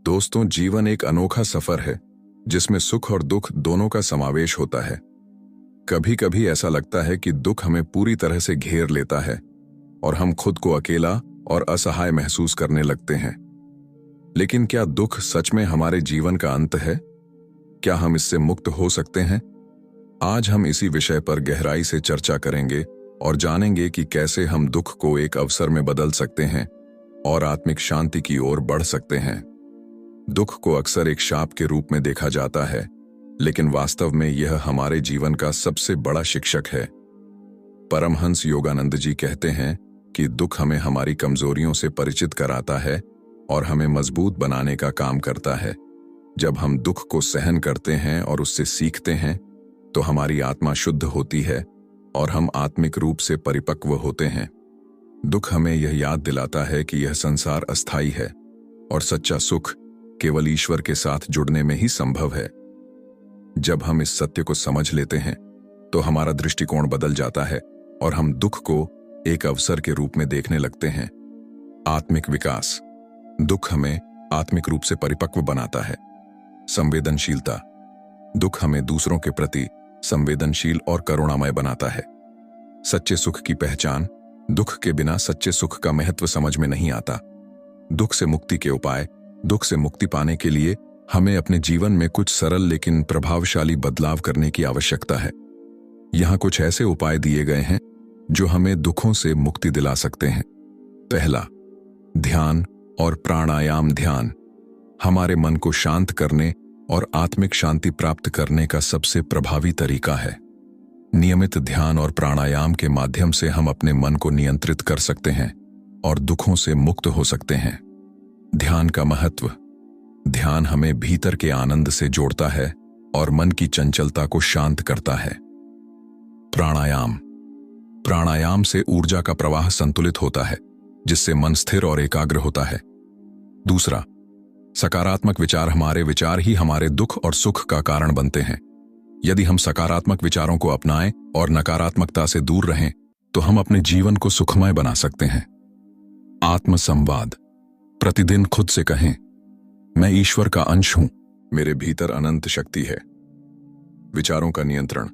दोस्तों, जीवन एक अनोखा सफर है जिसमें सुख और दुख दोनों का समावेश होता है। कभी कभी ऐसा लगता है कि दुख हमें पूरी तरह से घेर लेता है और हम खुद को अकेला और असहाय महसूस करने लगते हैं। लेकिन क्या दुख सच में हमारे जीवन का अंत है? क्या हम इससे मुक्त हो सकते हैं? आज हम इसी विषय पर गहराई से चर्चा करेंगे और जानेंगे कि कैसे हम दुख को एक अवसर में बदल सकते हैं और आत्मिक शांति की ओर बढ़ सकते हैं। दुख को अक्सर एक शाप के रूप में देखा जाता है, लेकिन वास्तव में यह हमारे जीवन का सबसे बड़ा शिक्षक है। परमहंस योगानंद जी कहते हैं कि दुख हमें हमारी कमजोरियों से परिचित कराता है और हमें मजबूत बनाने का काम करता है। जब हम दुख को सहन करते हैं और उससे सीखते हैं, तो हमारी आत्मा शुद्ध होती है और हम आत्मिक रूप से परिपक्व होते हैं। दुख हमें यह याद दिलाता है कि यह संसार अस्थायी है और सच्चा सुख केवल ईश्वर के साथ जुड़ने में ही संभव है। जब हम इस सत्य को समझ लेते हैं, तो हमारा दृष्टिकोण बदल जाता है और हम दुख को एक अवसर के रूप में देखने लगते हैं। आत्मिक विकास। दुख हमें आत्मिक रूप से परिपक्व बनाता है। संवेदनशीलता। दुख हमें दूसरों के प्रति संवेदनशील और करुणामय बनाता है। सच्चे सुख की पहचान। दुख के बिना सच्चे सुख का महत्व समझ में नहीं आता। दुख से मुक्ति के उपाय। दुख से मुक्ति पाने के लिए हमें अपने जीवन में कुछ सरल लेकिन प्रभावशाली बदलाव करने की आवश्यकता है। यहाँ कुछ ऐसे उपाय दिए गए हैं जो हमें दुखों से मुक्ति दिला सकते हैं। पहला, ध्यान और प्राणायाम। ध्यान हमारे मन को शांत करने और आत्मिक शांति प्राप्त करने का सबसे प्रभावी तरीका है। नियमित ध्यान और प्राणायाम के माध्यम से हम अपने मन को नियंत्रित कर सकते हैं और दुखों से मुक्त हो सकते हैं। ध्यान का महत्व। ध्यान हमें भीतर के आनंद से जोड़ता है और मन की चंचलता को शांत करता है। प्राणायाम। प्राणायाम से ऊर्जा का प्रवाह संतुलित होता है, जिससे मन स्थिर और एकाग्र होता है। दूसरा, सकारात्मक विचार। हमारे विचार ही हमारे दुख और सुख का कारण बनते हैं। यदि हम सकारात्मक विचारों को अपनाएं और नकारात्मकता से दूर रहें, तो हम अपने जीवन को सुखमय बना सकते हैं। आत्मसंवाद। प्रतिदिन खुद से कहें, मैं ईश्वर का अंश हूं, मेरे भीतर अनंत शक्ति है। विचारों का नियंत्रण।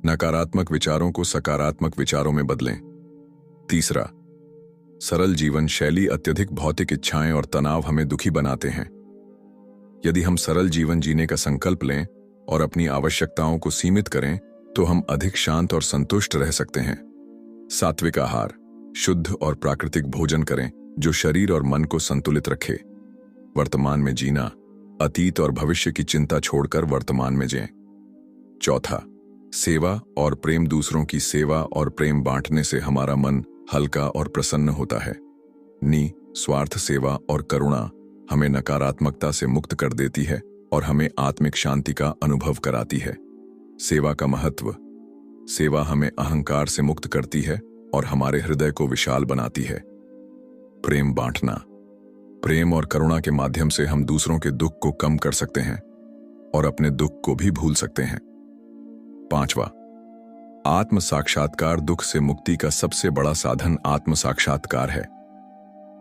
नकारात्मक विचारों को सकारात्मक विचारों में बदलें। तीसरा, सरल जीवन शैली। अत्यधिक भौतिक इच्छाएं और तनाव हमें दुखी बनाते हैं। यदि हम सरल जीवन जीने का संकल्प लें और अपनी आवश्यकताओं को सीमित करें, तो हम अधिक शांत और संतुष्ट रह सकते हैं। सात्विक आहार। शुद्ध और प्राकृतिक भोजन करें जो शरीर और मन को संतुलित रखे। वर्तमान में जीना। अतीत और भविष्य की चिंता छोड़कर वर्तमान में जिएं। चौथा, सेवा और प्रेम। दूसरों की सेवा और प्रेम बांटने से हमारा मन हल्का और प्रसन्न होता है। स्वार्थ सेवा और करुणा हमें नकारात्मकता से मुक्त कर देती है और हमें आत्मिक शांति का अनुभव कराती है। सेवा का महत्व। सेवा हमें अहंकार से मुक्त करती है और हमारे हृदय को विशाल बनाती है। प्रेम बांटना। प्रेम और करुणा के माध्यम से हम दूसरों के दुख को कम कर सकते हैं और अपने दुख को भी भूल सकते हैं। पांचवा, आत्म साक्षात्कार। दुख से मुक्ति का सबसे बड़ा साधन आत्म साक्षात्कार है।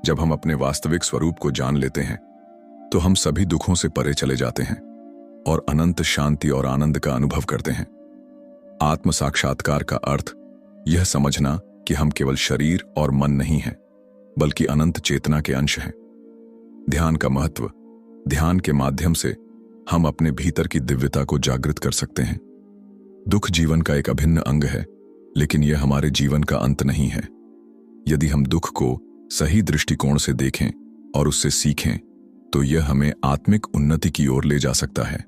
जब हम अपने वास्तविक स्वरूप को जान लेते हैं, तो हम सभी दुखों से परे चले जाते हैं और अनंत शांति और आनंद का अनुभव करते हैं। आत्म साक्षात्कार का अर्थ यह समझना कि हम केवल शरीर और मन नहीं हैं, बल्कि अनंत चेतना के अंश हैं। ध्यान का महत्व। ध्यान के माध्यम से हम अपने भीतर की दिव्यता को जागृत कर सकते हैं। दुख जीवन का एक अभिन्न अंग है, लेकिन यह हमारे जीवन का अंत नहीं है। यदि हम दुख को सही दृष्टिकोण से देखें और उससे सीखें, तो यह हमें आत्मिक उन्नति की ओर ले जा सकता है।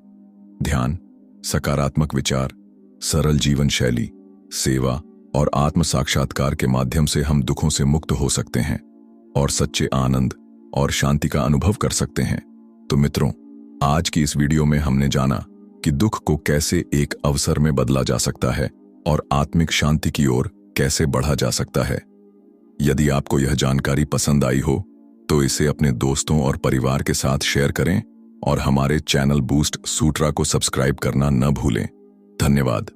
ध्यान, सकारात्मक विचार, सरल जीवन शैली, सेवा और आत्म साक्षात्कार के माध्यम से हम दुखों से मुक्त हो सकते हैं और सच्चे आनंद और शांति का अनुभव कर सकते हैं। तो मित्रों, आज की इस वीडियो में हमने जाना कि दुख को कैसे एक अवसर में बदला जा सकता है और आत्मिक शांति की ओर कैसे बढ़ा जा सकता है। यदि आपको यह जानकारी पसंद आई हो, तो इसे अपने दोस्तों और परिवार के साथ शेयर करें और हमारे चैनल बूस्ट सूत्रा को सब्सक्राइब करना न भूलें। धन्यवाद।